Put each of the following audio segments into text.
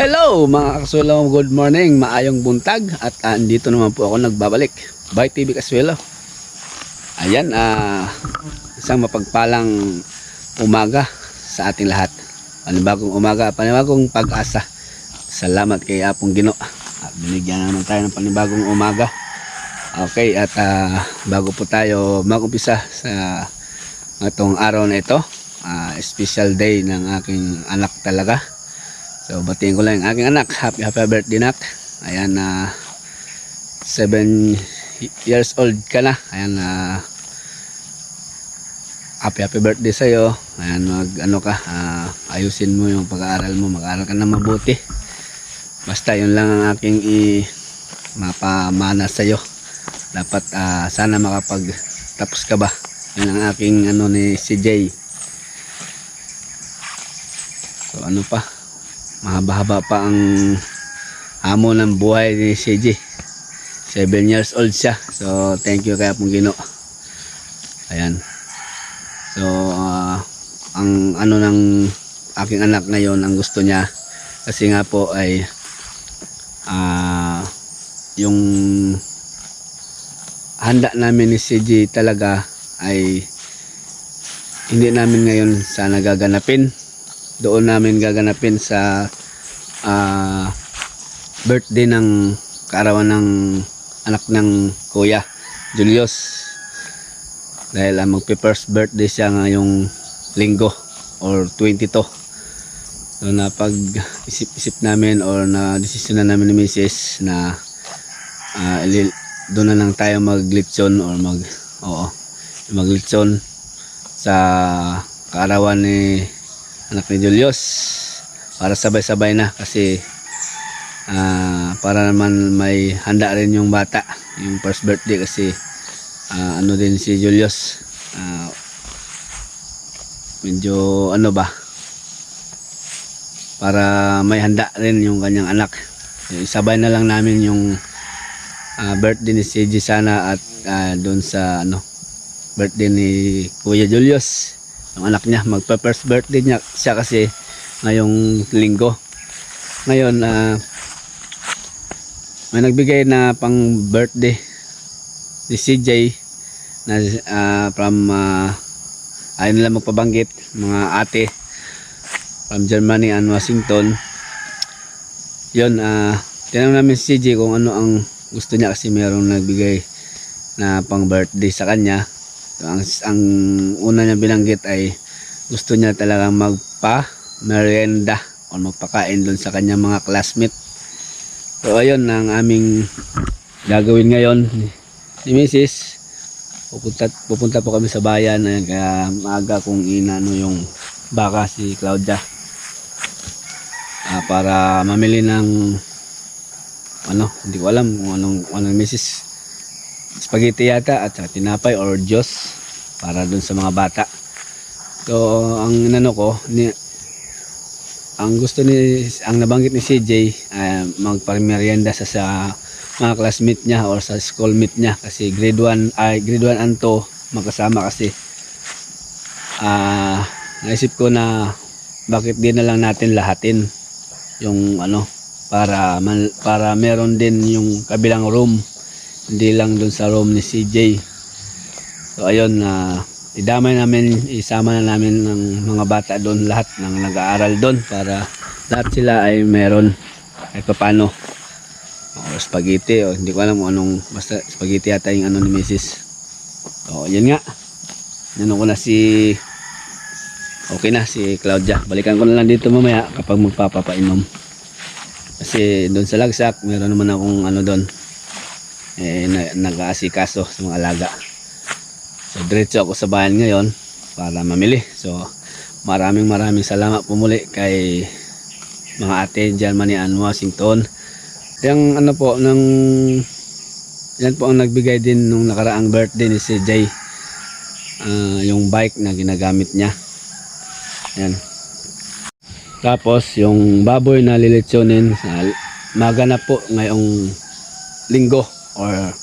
Hello mga kasuelo, good morning, maayong buntag at andito naman po ako nagbabalik by TV Kasuelo. Ayan, isang mapagpalang umaga sa ating lahat. Panibagong umaga, panibagong pag-asa. Salamat kay Apong Ginoo. Binigyan naman tayo ng panibagong umaga. Okay, at bago po tayo mag-umpisa sa itong araw na ito, special day ng aking anak talaga. So batiin ko lang yung aking anak. Happy birthday nak. Ayan, 7 years old ka na. Ayan, happy birthday sa'yo. Ayan, ayusin mo yung pag-aaral mo. Mag-aaral ka na mabuti. Basta yun lang ang aking mapamana sa'yo. Dapat sana makapagtapos ka ba. Yun ang aking ni CJ. So ano pa, mahaba-haba pa ang hamon ng buhay ni CJ. 7 years old siya. So thank you kay Apong Ginoo. Ayan. So ang ng aking anak ngayon, ang gusto niya kasi nga po ay yung handa namin ni CJ talaga ay hindi namin ngayon sana gaganapin. Doon namin gaganapin sa birthday ng kaarawan ng anak ng Kuya Julius, dahil magpe-first birthday siya ngayong linggo or 22. So napag-isip namin or na desisyon na namin ni Mrs. na doon na lang tayo maglitson or maglitson sa kaarawan ni anak ni Julius, para sabay-sabay na kasi para naman may handa rin yung bata yung first birthday kasi din si Julius, medyo para may handa rin yung kanyang anak. Isabay na lang namin yung birthday ni CJ sana at doon sa birthday ni Kuya Julius, yung anak niya. Magpa-first birthday niya siya kasi ngayong linggo. Ngayon may nagbigay na pang birthday ni CJ na from ayaw nila magpabanggit, mga ate from Germany and Washington. Yun, tinanong namin si CJ kung ano ang gusto niya kasi mayroong nagbigay na pang birthday sa kanya. So, ang una niya binanggit ay gusto niya talagang magpa-merienda o magpakain doon sa kanyang mga classmate. So ayun ang aming gagawin ngayon ni Mrs. Pupunta po kami sa bayan, kaya maaga kong inano yung baka si Claudia para mamili ng hindi ko alam kung anong Mrs. spaghetti yata at saka tinapay or juice para dun sa mga bata. So ang ang gusto ang nabanggit ni CJ magpamerienda sa mga classmate niya or sa schoolmate niya kasi grade 1 and 2 magkasama kasi. Naisip ko na bakit di na lang natin lahatin yung para meron din yung kabilang room, hindi lang dun sa room ni CJ. So ayun, isama na namin ng mga bata doon, lahat ng nag-aaral doon, para lahat sila ay meron kahit paano or spaghetti o hindi ko alam anong, basta spaghetti yata yung ni Mrs. So yun nga, ko na si Claudia. Balikan ko na lang dito mamaya kapag magpapapainom kasi doon sa Lagsak meron naman akong doon nag-aasikaso sa mga alaga. So diretso ako sa bayan ngayon para mamili. So maraming salamat po muli kay mga ate Germany and Washington. Yung yan po ang nagbigay din nung nakaraang birthday ni CJ, yung bike na ginagamit niya. Yan. Tapos yung baboy na lilitsonin maganap po ngayong linggo or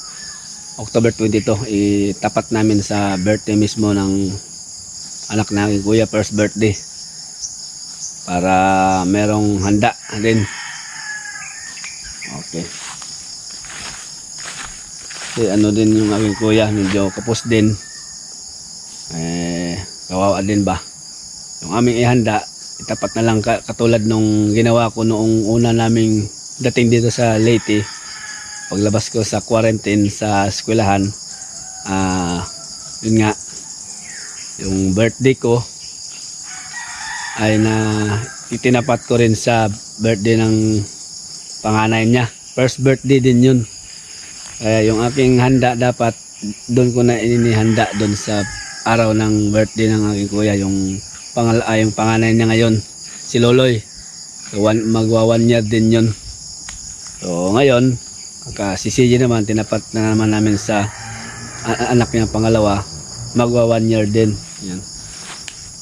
October 22, itapat namin sa birthday mismo ng anak namin Kuya, first birthday, para merong handa din Okay. Kasi ano din yung aking kuya, medyo kapos din. Kawawa din ba? Yung aming ihanda, itapat na lang katulad nung ginawa ko noong una naming dating dito sa Leyte. Paglabas ko sa quarantine sa eskwelahan, yun nga, yung birthday ko ay itinapat ko rin sa birthday ng panganay niya. First birthday din yun. Kaya yung aking handa dapat doon ko na inihanda doon sa araw ng birthday ng aking kuya, yung panganay niya ngayon, si Loloy. So, magwa 1 year din yun. So ngayon, si CJ naman, tinapat na naman namin sa anak niya pangalawa, magwa 1 year din. Yan.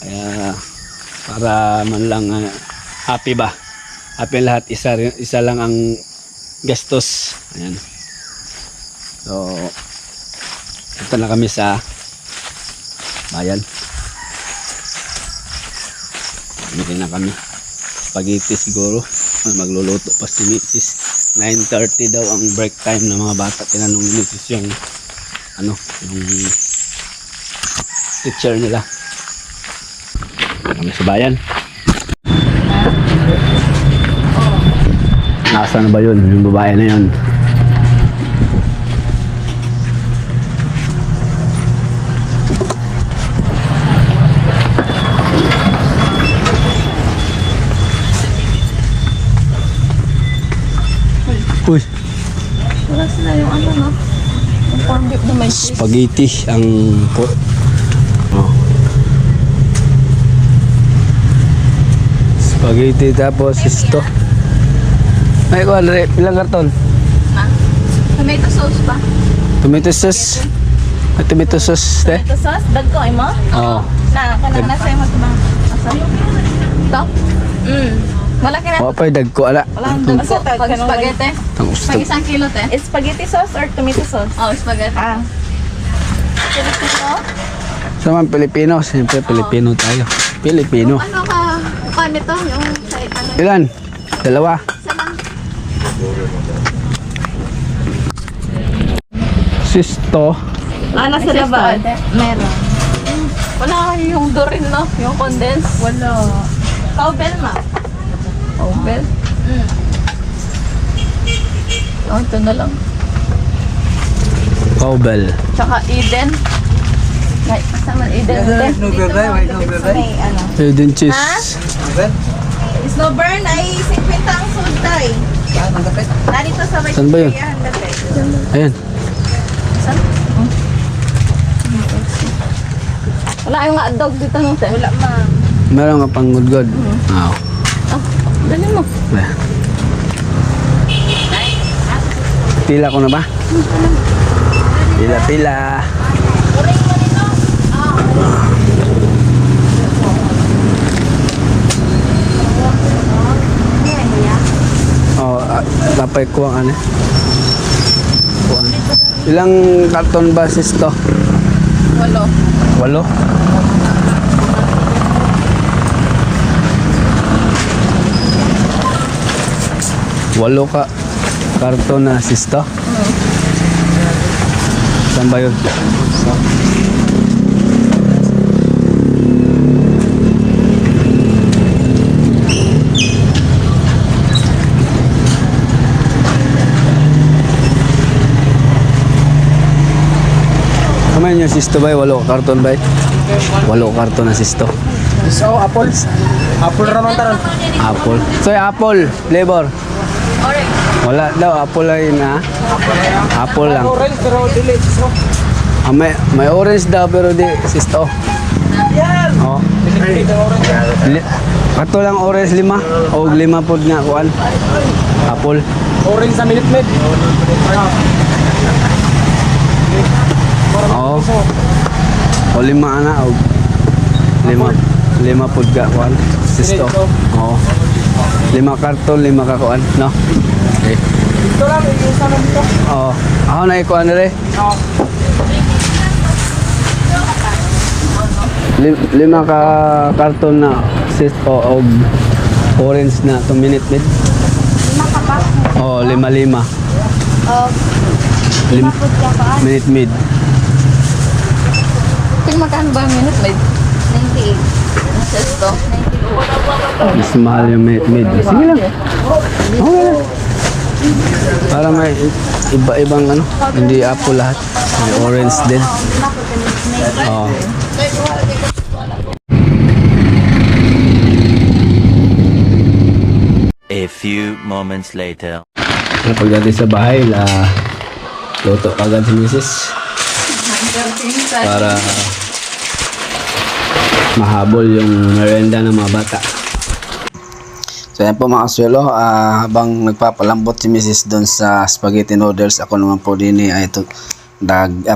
Kaya para man lang happy ba? Happy lahat, isa lang ang gastos. Ayan. So, ito na kami sa bayan. Hindi na kami. Spaghetti siguro. Magluluto pa si Mrs. 9:30 daw ang break time ng mga bata. Tinanong ni Mrs. yung yung teacher nila. Kami sa bayan. Nasaan na ba yun? Yung babae na yun. Uy. Wala sila yung no? Yung corn beef na may cheese. Spaghetti ang spaghetti tapos isto. Ay ko Andre, ilang karton? Ha? Tomato sauce pa? Tomato sauce. Tomato sauce, te? Tomato sauce? Dagko ay mo? Oo. Kanang nasa yung matubang. Asa? Ito? Wala ka na. Wa pa dagko ala. Wala ang dagko. Pag spaghetti? Ang gusto. Pag 1 kilo, te? Is spaghetti sauce or tomato sauce? Oh, spaghetti. Filipino? Sa mga Pilipino, siyempre Pilipino tayo. Pilipino. Ano ka nito? Yung ano? Ilan? Dalawa. Isa lang. Sisto. Nasa labas? Meron. Wala yung durin, no? Yung condense. Wala. Cowbell, ma. Cowbell? Oh, ito na lang. Cowbell. Tsaka Eden. Ay, kasama Eden. No gulay, no gulay. Ano? Eden cheese. Snow burn ay 50 ang suday. Narito sa may Saan ba yun? Ayan. Saan? Wala yung hotdog dito, no? Wala ma'am. Meron ka pang good. Oo. Ah, dali mo. Pila ko na ba? Pila. Oh, tapay ko ang ano. Ilang karton ba sis to? 8? 8 ka karton na sis to? Saan ba yun? Kamayin yung sisto ba? 8 karton ba? 8 karton na sisto. So, apple. Apple raman taron. Apple. So, apple flavor. Orange. Wala daw, apple ay na. Apple lang. Orange pero dili. So, May orange daw pero di sisto. yan. Oh. Kato lang orange 5 o 5 pod nga kuan. Apple. Orange sa Minute Maid. Oo. O 5 ana o 5 pod ka kuan. Sisto. Oo. 5 karton, 5 ka kuan, no? Okay. Ito lang, yung sa dito. Oo. Ako na ikuan rin. Oo. 5 ka karton na sisto o orange na 2 minute mid. 5 ka pa. Oh, 5-5. Oh, Lim tapos ka pa. minute mid. Kung magkano ba ang minute? May 98. Nasa to? 92. Mas mahal yung minute mid. Sige lang. Okay lang. Para may iba-ibang ano. Hindi apple lahat. May orange din. Oh. A few moments later. Pagdating sa bahay, luto agad si Mrs. Para mahabol yung merienda ng mga bata. So yan po mga kasuelo, habang nagpapalambot si Mrs. doon sa spaghetti noodles, ako naman po din ay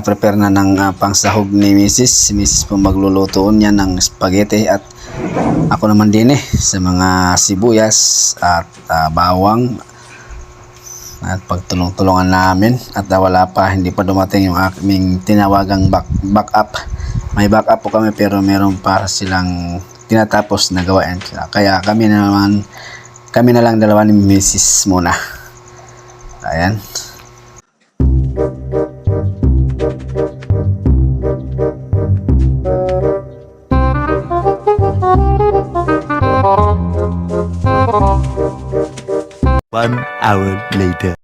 prepare na ng pangsahog ni Mrs. Si Mrs. po magluluto niya ng spaghetti at ako naman din sa mga sibuyas at bawang at pagtulong-tulungan namin at wala pa, hindi pa dumating yung aming tinawagang backup. May backup po kami pero meron pa silang tinatapos na gawain. Kaya kami na lang dalawa ni Mrs. muna. Ayan. One hour later.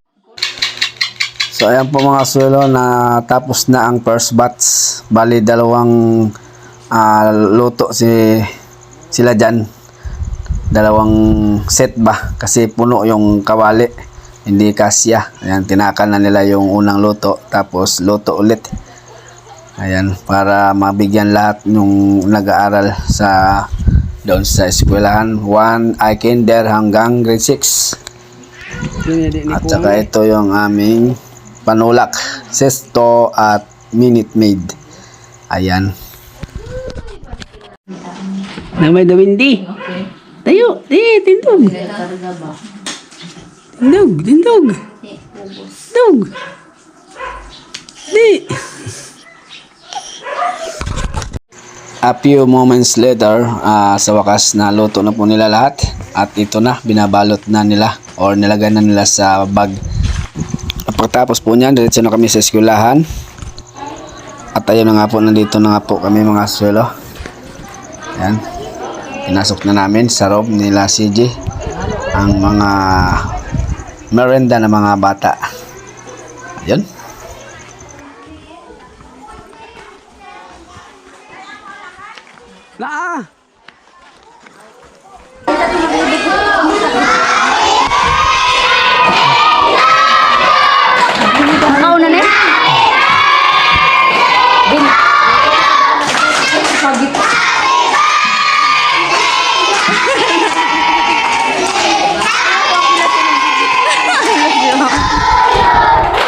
So ayan po mga kasuelo, na tapos na ang first batch. Bali dalawang luto sila dyan. Dalawang set ba kasi puno yung kawali, hindi kasya. Ayan, tinakal na nila yung unang luto tapos luto ulit. Ayan, para mabigyan lahat yung nag-aaral doon sa eskwelahan, 1 kinder hanggang grade 6. At saka ito yung aming panulak, sesto at minute maid. Ayan. Na may dawindi. Tayo, tindog. Tindog. Tindog. Di. A few moments later, sa wakas na luto na po nila lahat at ito na, binabalot na nila or nilagay na nila sa bag. Pagkatapos po niyan, diretso na kami sa eskwelahan at ayun na nga po, nandito na nga po kami mga suelo. Ayan, pinasok na namin sa room nila CJ ang mga merenda ng mga bata. Ayan. Nakauna na eh.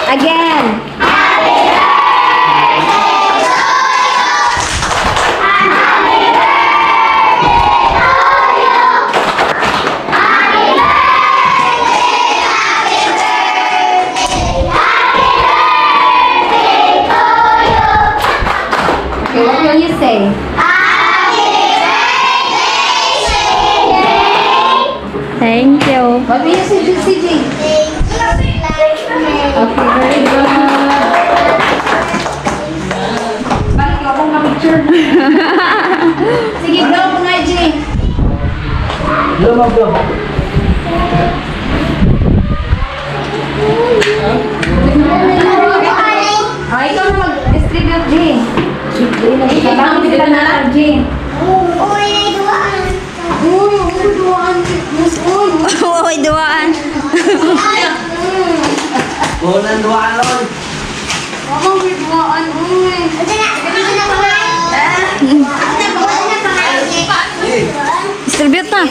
Again. Okay, what will you say? Thank you. What will you say, CJ? Okay, very good. Balik ako ng picture. Sige, blow mo na, Jay. Blow. Ikaw na mag-distribute, Jay. Ikaw sila na, Jay. Uy, duwaan. Bulan duaan lon. Distribute na.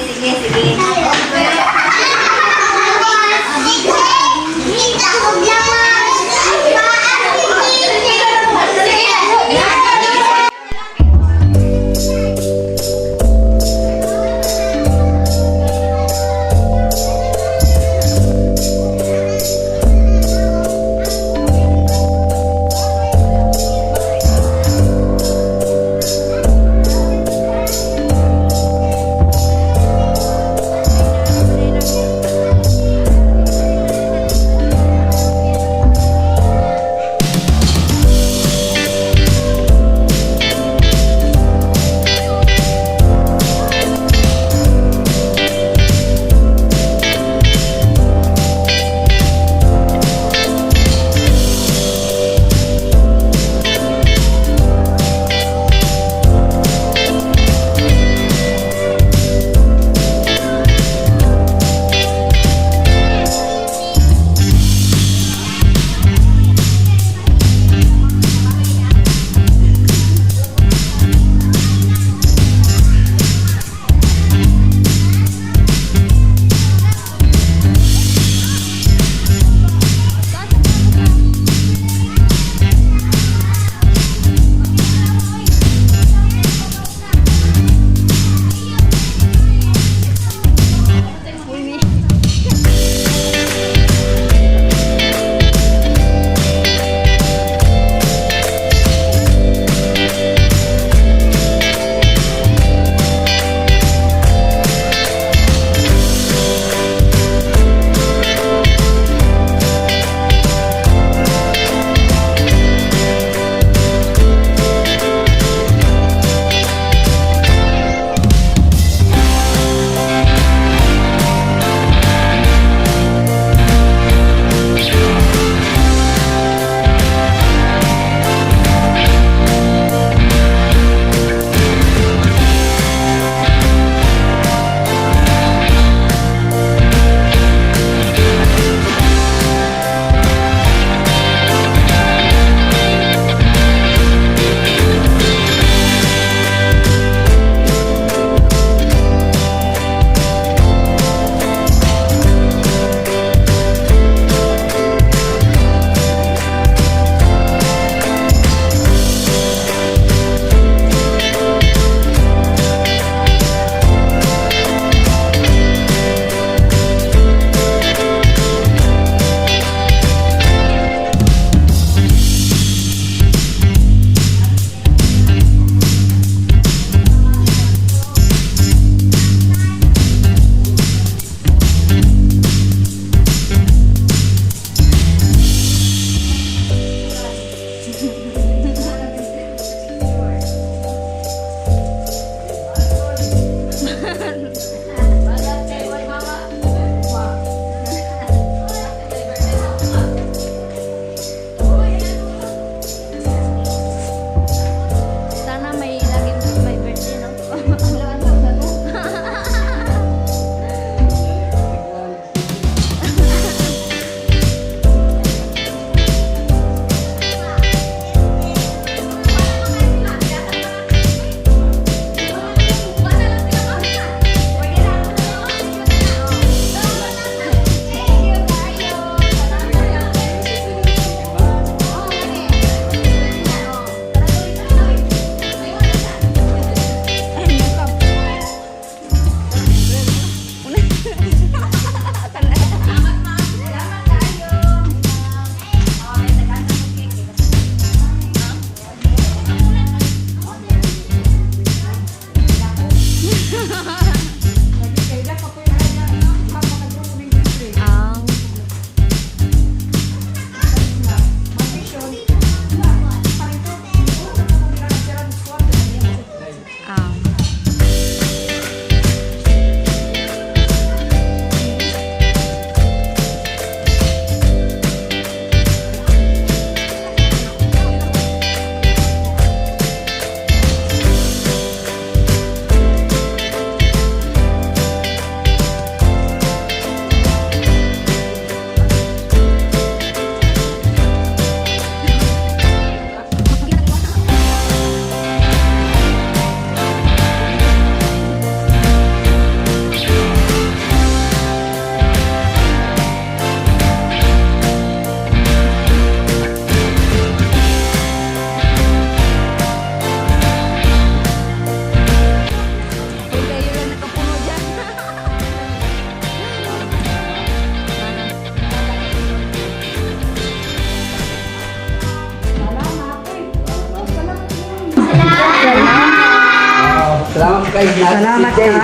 Ang kayo lang nakapuno dyan. Salamat kayo. Salamat kayo.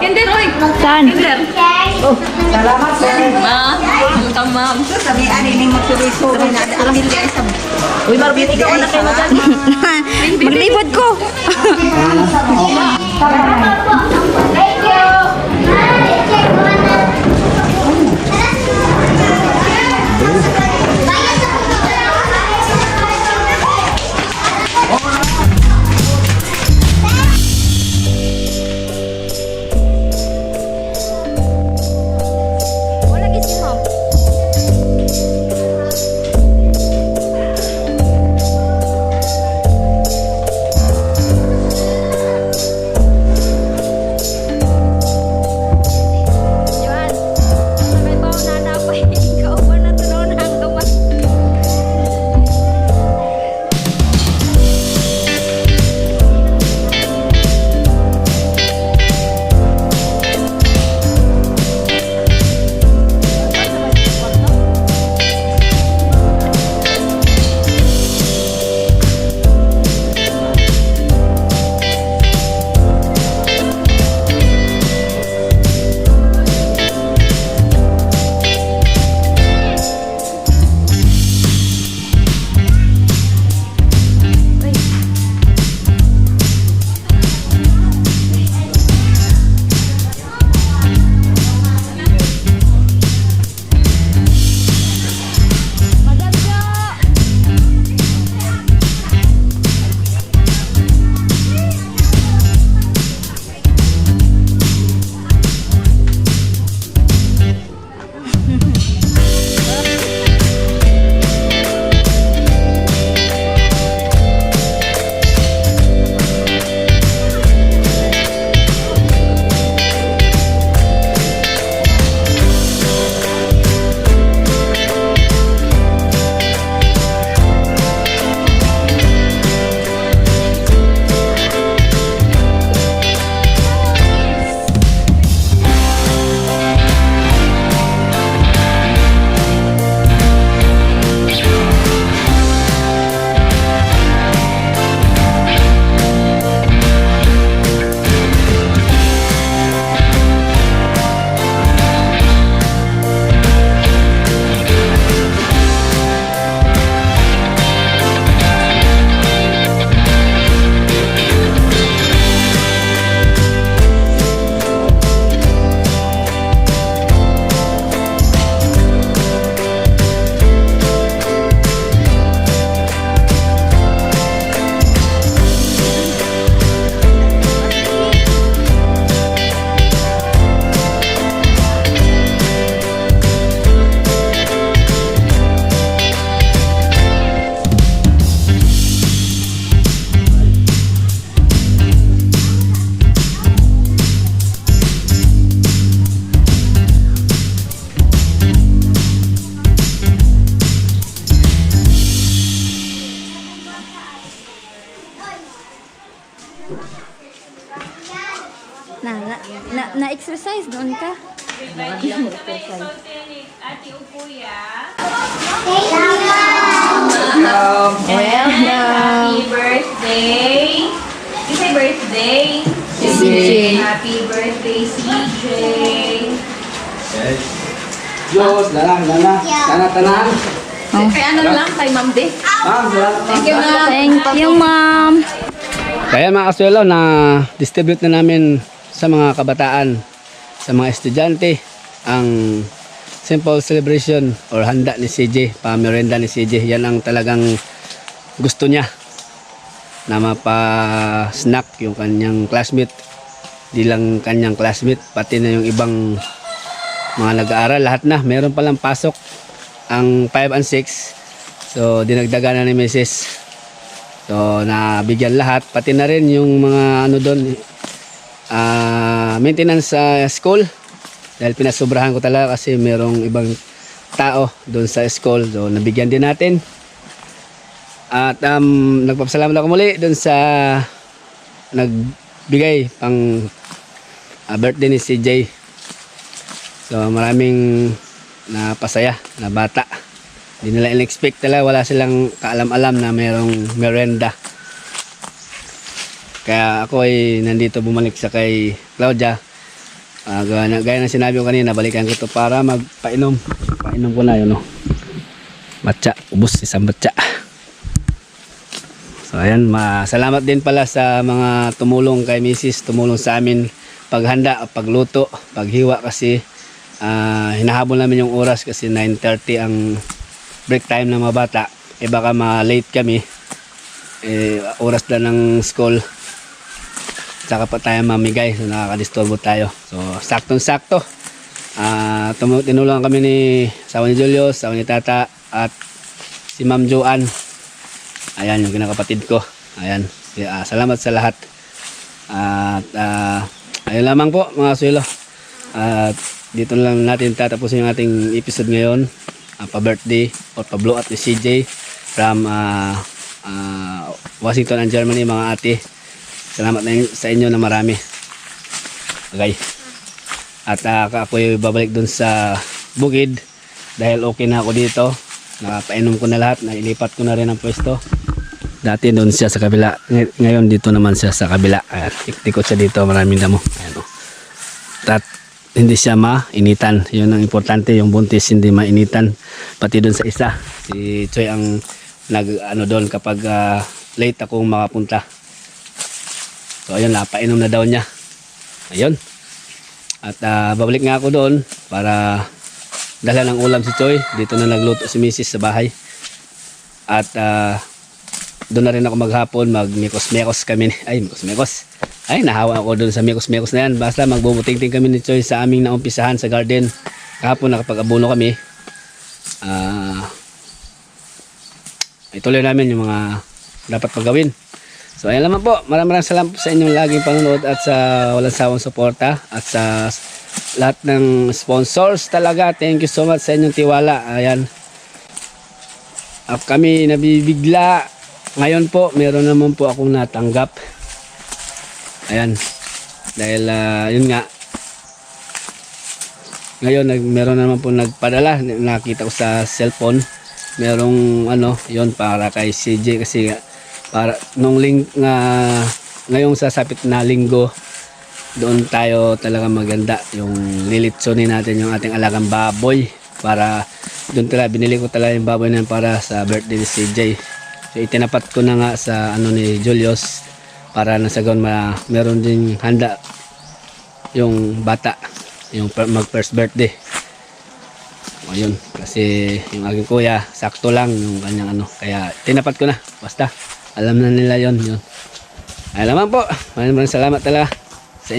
Kinder, oy! Saan? Kinder. Salamat, ma'am. Sabi, ani, magsuloy-suloy na. Ang hindi ay sabi. Uy, Marbit, ikaw na kayo dyan. Maglipad ko. Wala gisi, ma'am. Johan, sabay ba na napay? Ikaw ba natunaw na ang dumas? Madam Jo! Na-exercise doon ka? Happy birthday birthday. Say birthday. CJ. Happy birthday, CJ. Diyos, tanan. Kay ano lang, kay Ma'am De. Thank you, Ma'am. Thank you, ma'am. Kaya mga kasuelo, na distribute na namin sa mga kabataan, sa mga estudyante, ang simple celebration or handa ni CJ, pamerenda ni CJ. Yan ang talagang gusto niya, na mapa-snack yung kanyang classmate. Di lang kanyang classmate, pati na yung ibang mga nag-aaral, lahat na. Meron palang pasok ang 5 and 6. So dinagdagan na ni Mrs. So nabigyan lahat, pati na rin yung mga ano doon, maintenance sa school, dahil pinasubrahan ko talaga kasi merong ibang tao doon sa school. So nabigyan din natin. At nagpapasalamat ako muli doon sa nagbigay pang birthday ni CJ. So maraming napasaya na bata. Hindi nila in-expect talaga, wala silang kaalam-alam na mayroong merenda. Kaya ako ay nandito bumalik sa kay Claudia. Gaya ng sinabi ko kanina, balikan ko to para magpainom. Painom ko na yun, no? Batsa, ubos isang batsa. So ayan, salamat din pala sa mga tumulong kay Mrs. Tumulong sa amin paghanda, pagluto, paghiwa kasi hinahabol namin yung oras kasi 9:30 ang break time ng mga bata. Baka ma-late kami. Oras lang ng school. Saka pa tayo mamigay. So nakakadisturbo tayo. So saktong-sakto. Tinulungan kami ni asawa ni Julius, asawa ni Tata at si Ma'am Joanne. Ayan yung kinakapatid ko. Ayan. Salamat sa lahat. At ayun lamang po mga suelo. At dito lang natin tatapusin yung ating episode ngayon. Pa-birthday or pa-blow up ni CJ from Washington and Germany, mga ate. Salamat na sa inyo na marami. Okay. At ako babalik dun sa bukid dahil okay na ako dito. Nakapainom ko na lahat, nailipat ko na rin ang pwesto. Dati doon siya sa kabila, ngayon dito naman siya sa kabila. Ayan, ikot siya dito, maraming damo. Ayan, at hindi siya mainitan. Yun ang importante, yung buntis hindi mainitan. Pati doon sa isa, si Choy ang nag-ano doon kapag late akong makapunta. So ayun, napainom na daw niya. Ayun. At babalik nga ako doon para dala ng ulam si Choy. Dito na nagluto si Mrs. sa bahay. At doon na rin ako maghapon, mag-mikos-mekos kami. Ay, mikos-mekos. Ay, nahawa ako doon sa mikos-mekos na yan. Basta magbubuting-ting kami ni Choy sa aming naumpisahan sa garden. Kahapon nakapag-abuno kami. Ituloy namin yung mga dapat pagawin. So ayan naman po. Maraming salamat sa inyong laging panonood at sa walang sawang suporta. At sa lahat ng sponsors talaga. Thank you so much sa inyong tiwala. Ayan. At kami nabibigla. Ngayon po, meron naman po akong natanggap. Ayan. Dahil yun nga. Ngayon meron naman po nagpadala. Nakita ko sa cellphone. Merong yun para kay CJ kasi para nung ngayong sasapit na linggo doon tayo talaga maganda yung lilitsonin natin yung ating alagang baboy para doon talaga binili ko talaga yung baboy na yun para sa birthday ni CJ. So itinapat ko na nga sa ni Julius para nasagon meron din handa yung bata yung mag first birthday. Ayun, kasi yung aking kuya sakto lang yung kanyang kaya tinapat ko na, basta alam na nila yun. Ay naman po, maraming salamat talaga sa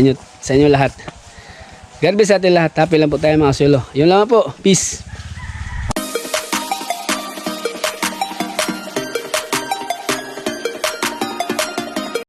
inyo lahat. God bless sa atin lahat. Happy lang po tayo mga suelo. Yun lang po, peace.